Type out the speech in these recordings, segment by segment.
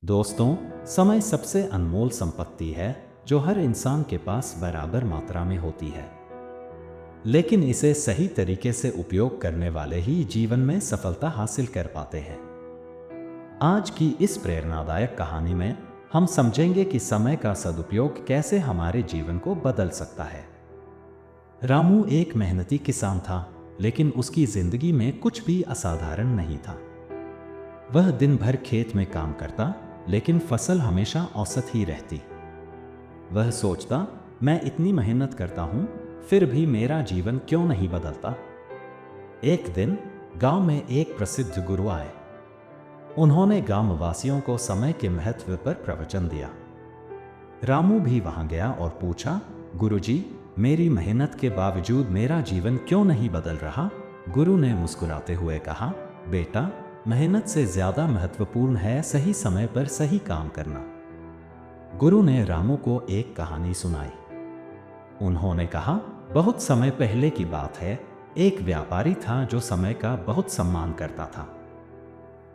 दोस्तों, समय सबसे अनमोल संपत्ति है जो हर इंसान के पास बराबर मात्रा में होती है। लेकिन इसे सही तरीके से उपयोग करने वाले ही जीवन में सफलता हासिल कर पाते हैं। आज की इस प्रेरणादायक कहानी में हम समझेंगे कि समय का सदुपयोग कैसे हमारे जीवन को बदल सकता है। रामू एक मेहनती किसान था, लेकिन उसकी जिंदगी में कुछ भी असाधारण नहीं था। वह दिन भर खेत में काम करता, लेकिन फसल हमेशा औसत ही रहती। वह सोचता, मैं इतनी मेहनत करता हूँ, फिर भी मेरा जीवन क्यों नहीं बदलता। एक दिन गांव में एक प्रसिद्ध गुरु आए। उन्होंने गांववासियों को समय के महत्व पर प्रवचन दिया। रामू भी वहां गया और पूछा, गुरुजी, मेरी मेहनत के बावजूद मेरा जीवन क्यों नहीं बदल रहा। गुरु ने मुस्कुराते हुए कहा, बेटा, मेहनत से ज्यादा महत्वपूर्ण है सही समय पर सही काम करना। गुरु ने रामू को एक कहानी सुनाई। उन्होंने कहा, बहुत समय पहले की बात है, एक व्यापारी था जो समय का बहुत सम्मान करता था।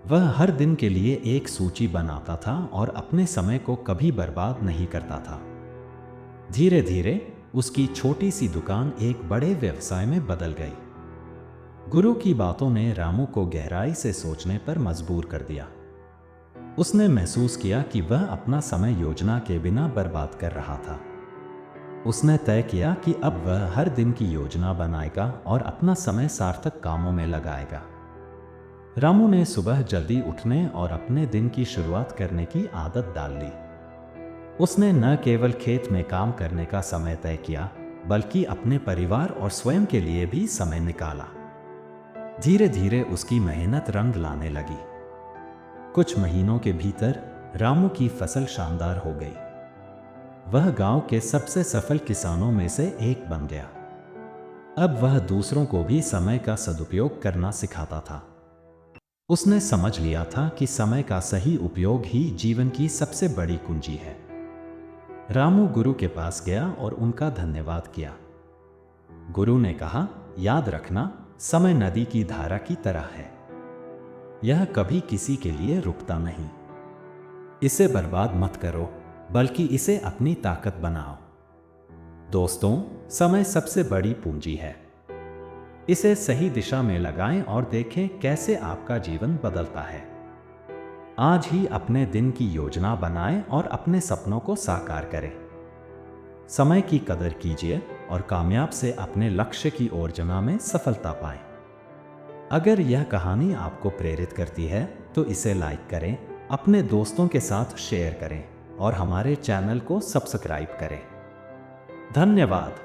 वह हर दिन के लिए एक सूची बनाता था और अपने समय को कभी बर्बाद नहीं करता था। धीरे धीरे उसकी छोटी सी दुकान एक बड़े व्यवसाय में बदल गई। गुरु की बातों ने रामू को गहराई से सोचने पर मजबूर कर दिया। उसने महसूस किया कि वह अपना समय योजना के बिना बर्बाद कर रहा था। उसने तय किया कि अब वह हर दिन की योजना बनाएगा और अपना समय सार्थक कामों में लगाएगा। रामू ने सुबह जल्दी उठने और अपने दिन की शुरुआत करने की आदत डाल ली। उसने न केवल खेत में काम करने का समय तय किया, बल्कि अपने परिवार और स्वयं के लिए भी समय निकाला। धीरे धीरे उसकी मेहनत रंग लाने लगी। कुछ महीनों के भीतर रामू की फसल शानदार हो गई। वह गांव के सबसे सफल किसानों में से एक बन गया। अब वह दूसरों को भी समय का सदुपयोग करना सिखाता था। उसने समझ लिया था कि समय का सही उपयोग ही जीवन की सबसे बड़ी कुंजी है। रामू गुरु के पास गया और उनका धन्यवाद किया। गुरु ने कहा, याद रखना, समय नदी की धारा की तरह है। यह कभी किसी के लिए रुकता नहीं। इसे बर्बाद मत करो, बल्कि इसे अपनी ताकत बनाओ। दोस्तों, समय सबसे बड़ी पूंजी है। इसे सही दिशा में लगाएं और देखें कैसे आपका जीवन बदलता है। आज ही अपने दिन की योजना बनाएं और अपने सपनों को साकार करें। समय की कदर कीजिए और कामयाब से अपने लक्ष्य की ओर जमा में सफलता पाएं। अगर यह कहानी आपको प्रेरित करती है तो इसे लाइक करें, अपने दोस्तों के साथ शेयर करें और हमारे चैनल को सब्सक्राइब करें। धन्यवाद।